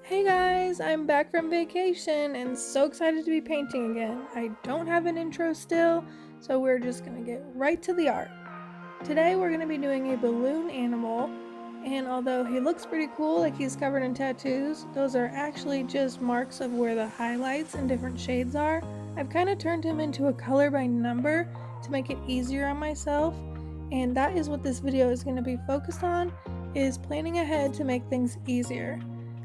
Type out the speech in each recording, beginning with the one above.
Hey guys, I'm back from vacation and so excited to be painting again. I don't have an intro still, so we're just gonna get right to the art. Today we're gonna be doing a balloon animal, and although he looks pretty cool, like he's covered in tattoos, those are actually just marks of where the highlights and different shades are. I've kind of turned him into a color by number to make it easier on myself, and that is what this video is gonna be focused on, is planning ahead to make things easier.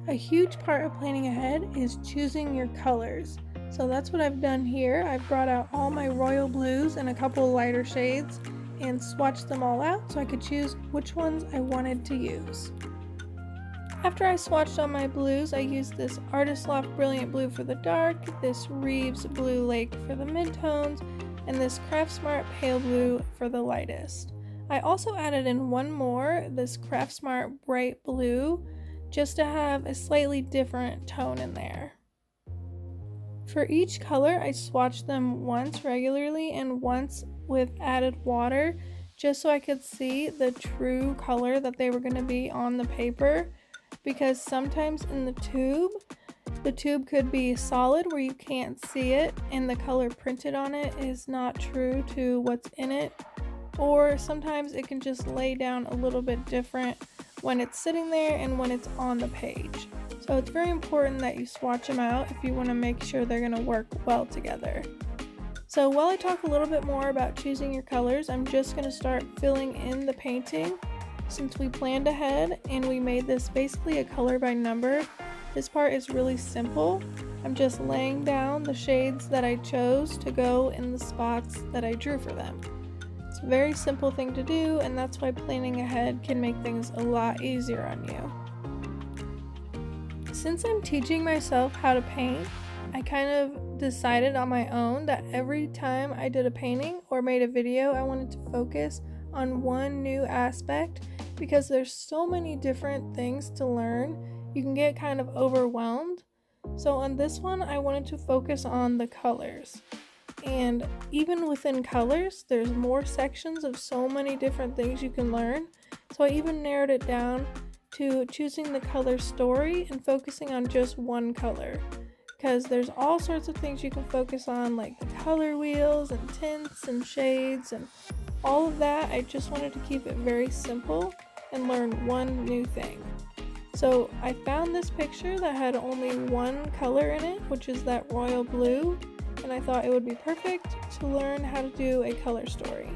A huge part of planning ahead is choosing your colors. So that's what I've done here. I've brought out all my royal blues and a couple lighter shades and swatched them all out so I could choose which ones I wanted to use. After I swatched on my blues, I used this Artist Loft Brilliant Blue for the dark, this Reeves Blue Lake for the midtones, and this Craft Smart Pale Blue for the lightest. I also added in one more, this Craft Smart Bright Blue, just to have a slightly different tone in there. For each color, I swatched them once regularly and once with added water, just so I could see the true color that they were going to be on the paper, because sometimes in the tube could be solid where you can't see it and the color printed on it is not true to what's in it, or sometimes it can just lay down a little bit different when it's sitting there and when it's on the page. So it's very important that you swatch them out if you want to make sure they're going to work well together. So while I talk a little bit more about choosing your colors, I'm just going to start filling in the painting. Since we planned ahead and we made this basically a color by number, this part is really simple. I'm just laying down the shades that I chose to go in the spots that I drew for them. It's a very simple thing to do, and that's why planning ahead can make things a lot easier on you. Since I'm teaching myself how to paint, I kind of decided on my own that every time I did a painting or made a video, I wanted to focus on one new aspect, because there's so many different things to learn, you can get kind of overwhelmed. So on this one, I wanted to focus on the colors. And even within colors, there's more sections of so many different things you can learn. So I even narrowed it down to choosing the color story and focusing on just one color, because there's all sorts of things you can focus on, like the color wheels and tints and shades and all of that. I just wanted to keep it very simple and learn one new thing. So I found this picture that had only one color in it, which is that royal blue, and I thought it would be perfect to learn how to do a color story.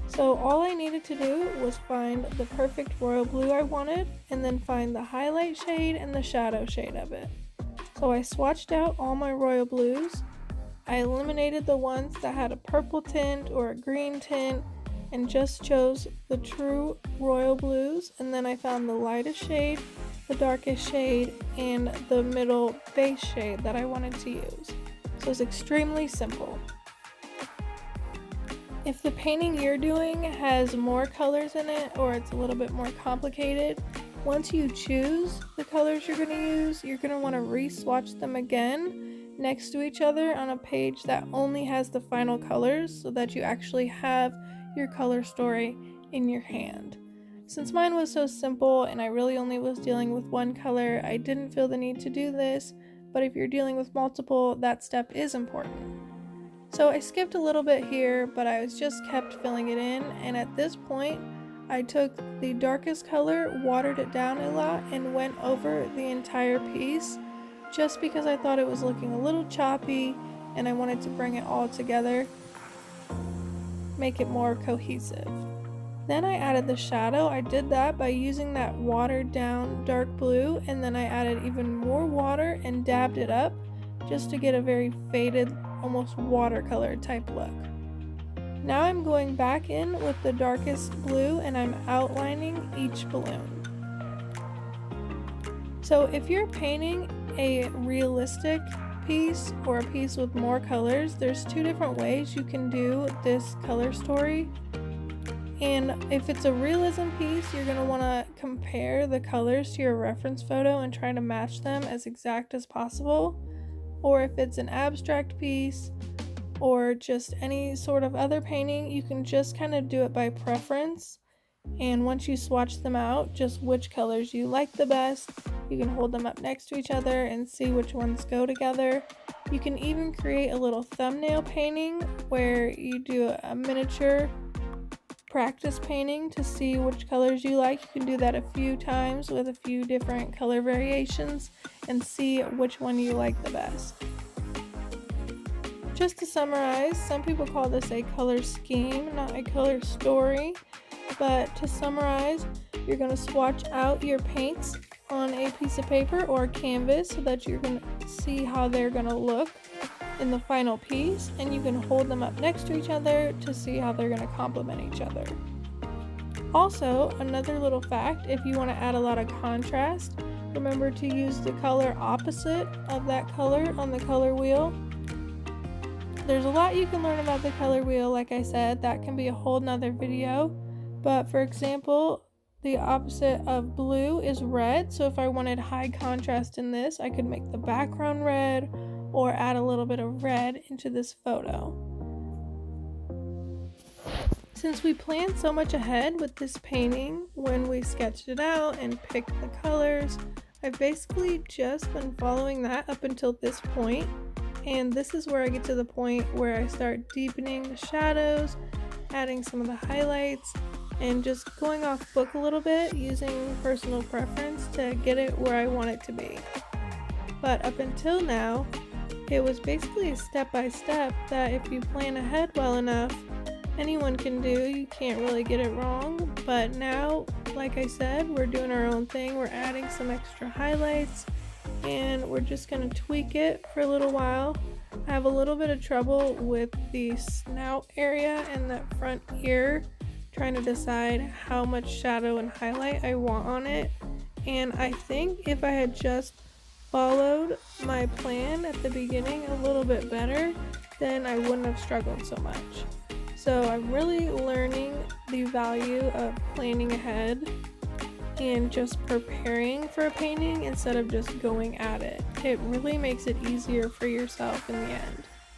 So all I needed to do was find the perfect royal blue I wanted, and then find the highlight shade and the shadow shade of it. So I swatched out all my royal blues. I eliminated the ones that had a purple tint or a green tint and just chose the true royal blues, and then I found the lightest shade, the darkest shade, and the middle base shade that I wanted to use. So it's extremely simple. If the painting you're doing has more colors in it or it's a little bit more complicated, once you choose the colors you're going to use, you're going to want to re-swatch them again next to each other on a page that only has the final colors, so that you actually have your color story in your hand. Since mine was so simple and I really only was dealing with one color, I didn't feel the need to do this, but if you're dealing with multiple, that step is important. So I skipped a little bit here, but I was just kept filling it in, and at this point I took the darkest color, watered it down a lot, and went over the entire piece, just because I thought it was looking a little choppy and I wanted to bring it all together, make it more cohesive. Then I added the shadow. I did that by using that watered down dark blue, and then I added even more water and dabbed it up just to get a very faded, almost watercolor type look. Now I'm going back in with the darkest blue and I'm outlining each balloon. So if you're painting a realistic piece or a piece with more colors, there's two different ways you can do this color story. And if it's a realism piece, you're going to want to compare the colors to your reference photo and try to match them as exact as possible. Or if it's an abstract piece or just any sort of other painting, you can just kind of do it by preference. And once you swatch them out, just which colors you like the best, You can hold them up next to each other and see which ones go together. You can even create a little thumbnail painting where you do a miniature practice painting to see which colors you like. You can do that a few times with a few different color variations and see which one you like the best. Just to summarize, some people call this a color scheme, not a color story. But to summarize, you're going to swatch out your paints on a piece of paper or canvas so that you're going to see how they're going to look in the final piece, and you can hold them up next to each other to see how they're going to complement each other. Also, another little fact, if you want to add a lot of contrast, remember to use the color opposite of that color on the color wheel. There's a lot you can learn about the color wheel, like I said, that can be a whole nother video. But for example, the opposite of blue is red, so if I wanted high contrast in this, I could make the background red or add a little bit of red into this photo. Since we planned so much ahead with this painting, when we sketched it out and picked the colors, I've basically just been following that up until this point. And this is where I get to the point where I start deepening the shadows, adding some of the highlights, and just going off book a little bit using personal preference to get it where I want it to be. But up until now, it was basically a step-by-step that if you plan ahead well enough, anyone can do. You can't really get it wrong. But now, like I said, we're doing our own thing. We're adding some extra highlights, and we're just going to tweak it for a little while. I have a little bit of trouble with the snout area and that front ear, trying to decide how much shadow and highlight I want on it. And I think if I had just followed my plan at the beginning a little bit better, then I wouldn't have struggled so much. So I'm really learning the value of planning ahead and just preparing for a painting instead of just going at it. It really makes it easier for yourself in the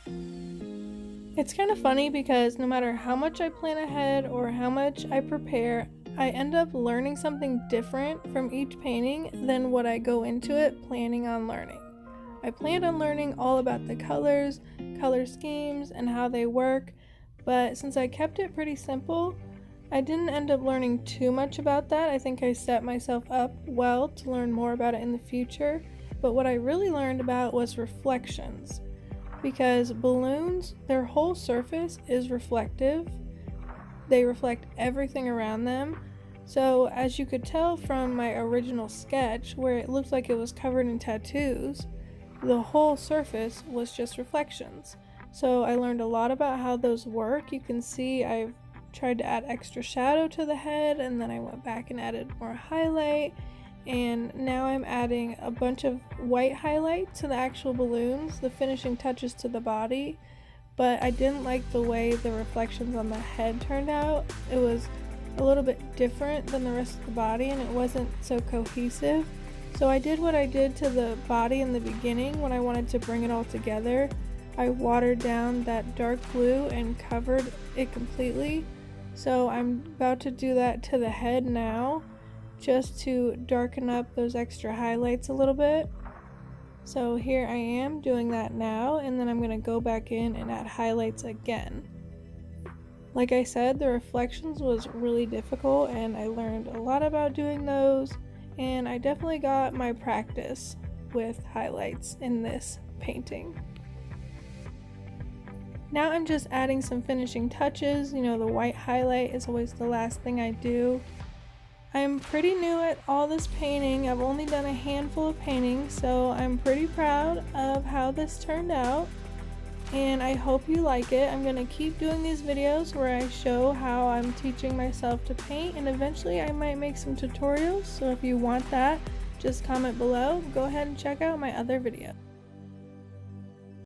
end. It's kind of funny because no matter how much I plan ahead or how much I prepare, I end up learning something different from each painting than what I go into it planning on learning. I planned on learning all about the colors, color schemes, and how they work, but since I kept it pretty simple, I didn't end up learning too much about that. I think I set myself up well to learn more about it in the future, but what I really learned about was reflections. Because balloons, their whole surface is reflective. They reflect everything around them. So as you could tell from my original sketch, where it looked like it was covered in tattoos, the whole surface was just reflections. So I learned a lot about how those work. You can see I've tried to add extra shadow to the head, and then I went back and added more highlight, and now I'm adding a bunch of white highlight to the actual balloons, the finishing touches to the body. But I didn't like the way the reflections on the head turned out. It was a little bit different than the rest of the body, and it wasn't so cohesive. So I did what I did to the body in the beginning when I wanted to bring it all together. I watered down that dark blue and covered it completely. So I'm about to do that to the head now, just to darken up those extra highlights a little bit. So here I am doing that now, and then I'm going to go back in and add highlights again. Like I said, the reflections was really difficult, and I learned a lot about doing those, and I definitely got my practice with highlights in this painting. Now I'm just adding some finishing touches. You know, the white highlight is always the last thing I do. I'm pretty new at all this painting. I've only done a handful of paintings, so I'm pretty proud of how this turned out, and I hope you like it. I'm going to keep doing these videos where I show how I'm teaching myself to paint, and eventually I might make some tutorials, so if you want that, just comment below. Go ahead and check out my other videos.